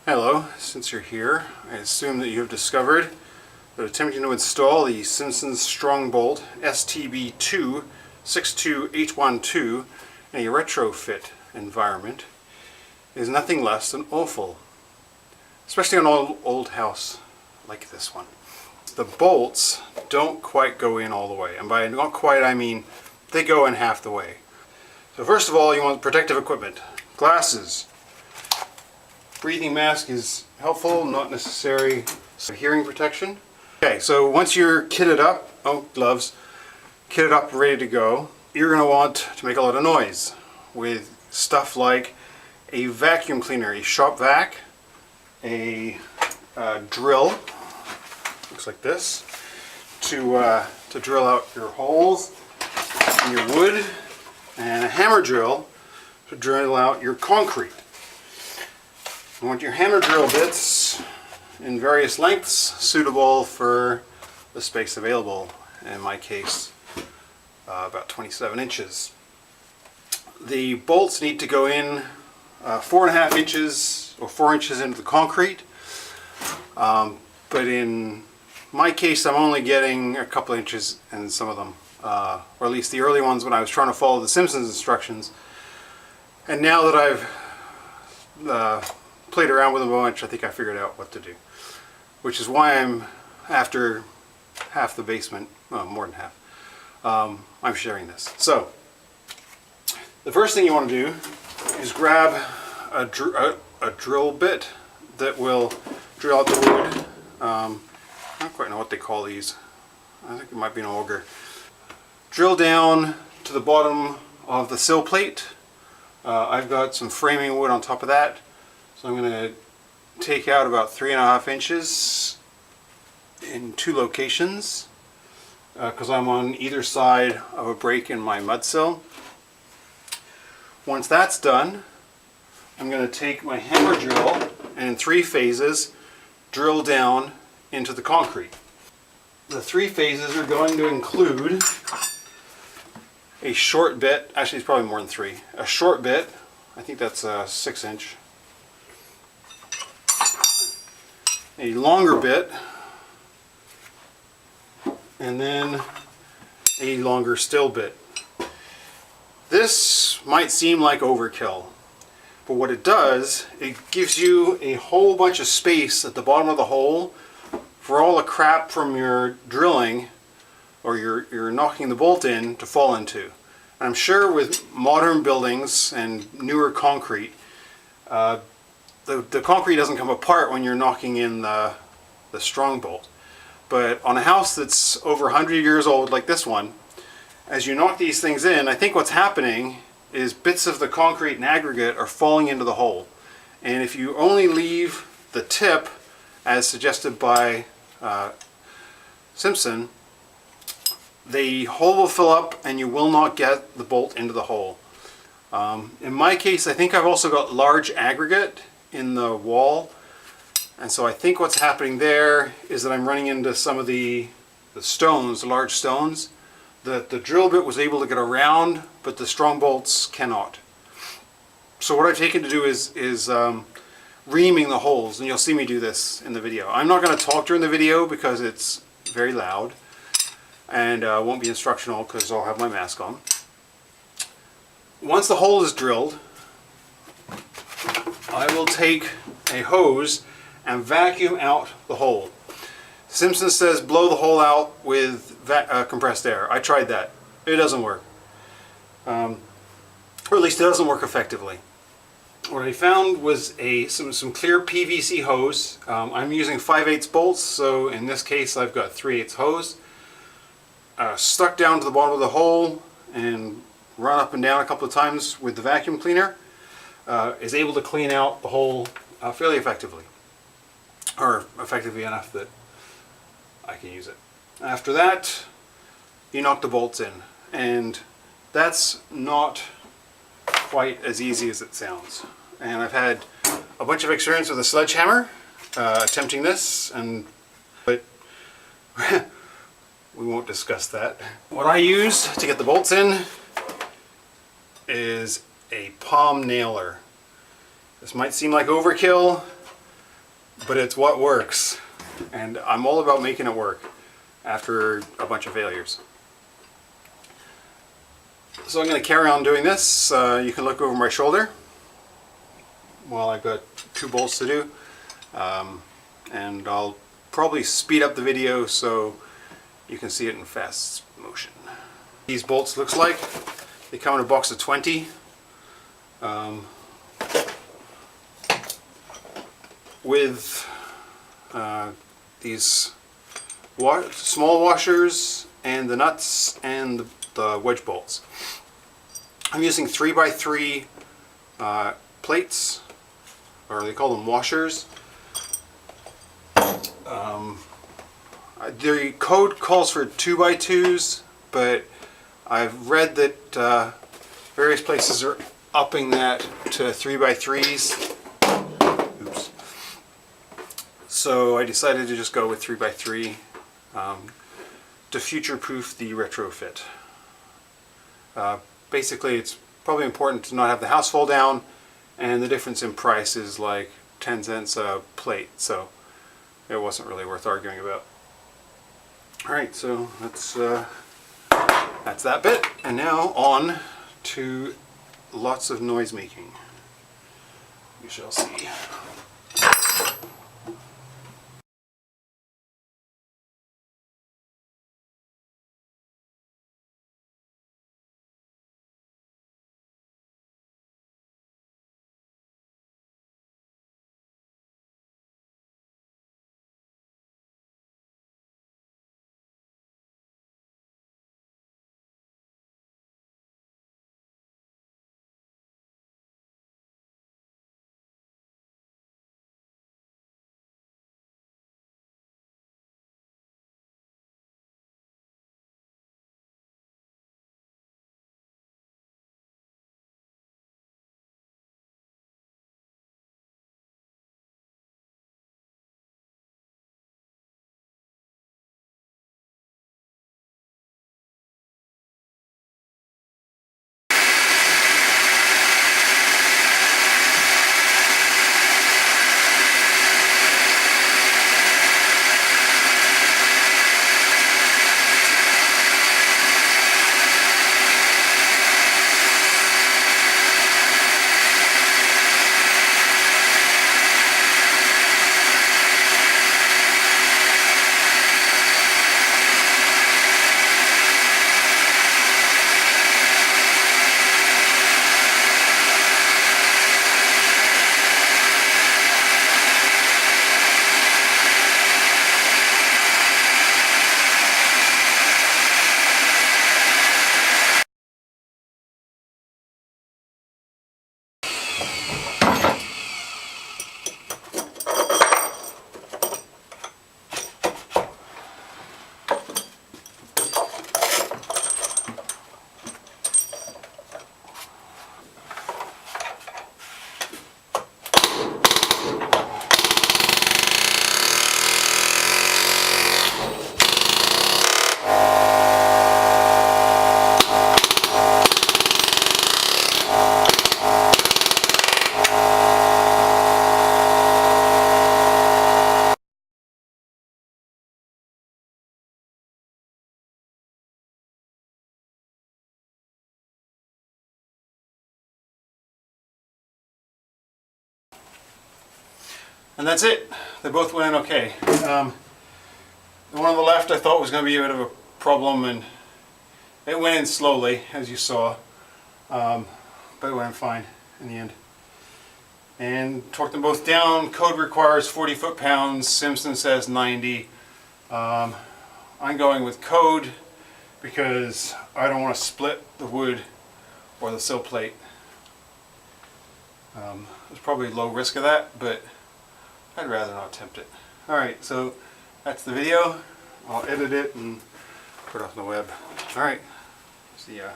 Hello, since you're here, I assume that you have discovered that attempting to install the Simpsons strong bolt STB2 62812 in a retrofit environment is nothing less than awful, especially on an old house like this one. The bolts don't quite go in all the way, and by not quite I mean they go in half the way. So first of all, you want protective equipment, glasses. Breathing mask is helpful, not necessary. So hearing protection. Okay, so once you're kitted up, gloves, kitted up, ready to go, you're going to want to make a lot of noise with stuff like a vacuum cleaner, a shop vac, a drill, looks like this, to drill out your holes in your wood, and a hammer drill to drill out your concrete. You want your hammer drill bits in various lengths suitable for the space available. In my case, about 27 inches. The bolts need to go in 4.5 inches or 4 inches into the concrete. But in my case, I'm only getting a couple inches in some of them, or at least the early ones when I was trying to follow the Simpsons instructions. And now that I've played around with them a bunch, I think I figured out what to do. Which is why I'm, after half the basement, well, more than half, I'm sharing this. So, the first thing you want to do is grab a drill bit that will drill out the wood. I don't quite know what they call these. I think it might be an auger. Drill down to the bottom of the sill plate. I've got some framing wood on top of that. So I'm going to take out about 3.5 inches in 2 locations because I'm on either side of a break in my mud sill. Once that's done, I'm going to take my hammer drill and in 3 phases drill down into the concrete. The 3 phases are going to include a short bit, actually it's probably more than 3, a short bit, I think that's a 6-inch, a longer bit, and then a longer still bit. This might seem like overkill, but what it does, it gives you a whole bunch of space at the bottom of the hole for all the crap from your drilling or you're knocking the bolt in to fall into. And I'm sure with modern buildings and newer concrete, the concrete doesn't come apart when you're knocking in the strong bolt. But on a house that's over 100 years old like this one, as you knock these things in, I think what's happening is bits of the concrete and aggregate are falling into the hole. And if you only leave the tip, as suggested by Simpson, the hole will fill up and you will not get the bolt into the hole. In my case, I think I've also got large aggregate in the wall, and so I think what's happening there is that I'm running into some of the stones, the large stones, that the drill bit was able to get around, but the strong bolts cannot. So what I've taken to do is reaming the holes, and you'll see me do this in the video. I'm not going to talk during the video because it's very loud, and won't be instructional because I'll have my mask on. Once the hole is drilled, I will take a hose and vacuum out the hole. Simpson says blow the hole out with compressed air. I tried that. It doesn't work. Or at least it doesn't work effectively. What I found was some clear PVC hose. I'm using 5/8 bolts, so in this case I've got 3/8 hose. Stuck down to the bottom of the hole and run up and down a couple of times with the vacuum cleaner. Is able to clean out the hole fairly effectively, or effectively enough that I can use it. After that, you knock the bolts in, and that's not quite as easy as it sounds. And I've had a bunch of experience with a sledgehammer attempting this, but we won't discuss that. What I use to get the bolts in is a palm nailer. This might seem like overkill, but it's what works. And I'm all about making it work after a bunch of failures. So I'm going to carry on doing this. You can look over my shoulder while I've got 2 bolts to do. And I'll probably speed up the video so you can see it in fast motion. These bolts looks like they come in a box of 20. With these small washers and the nuts and the wedge bolts. I'm using 3x3 plates, or they call them washers. The code calls for 2x2s, but I've read that various places are upping that to 3x3s. Oops. So I decided to just go with 3x3 to future-proof the retrofit. Basically, it's probably important to not have the house fall down, and the difference in price is like 10 cents a plate, so it wasn't really worth arguing about. Alright, so that's that bit, and now on to lots of noise making. We shall see. And that's it. They both went in okay. The one on the left I thought was going to be a bit of a problem, and it went in slowly, as you saw, but it went in fine in the end. And torqued them both down. Code requires 40 foot-pounds. Simpson says 90. I'm going with code because I don't want to split the wood or the sill plate. There's probably low risk of that, but I'd rather not tempt it. Alright, so that's the video. I'll edit it and put it on the web. Alright, see ya.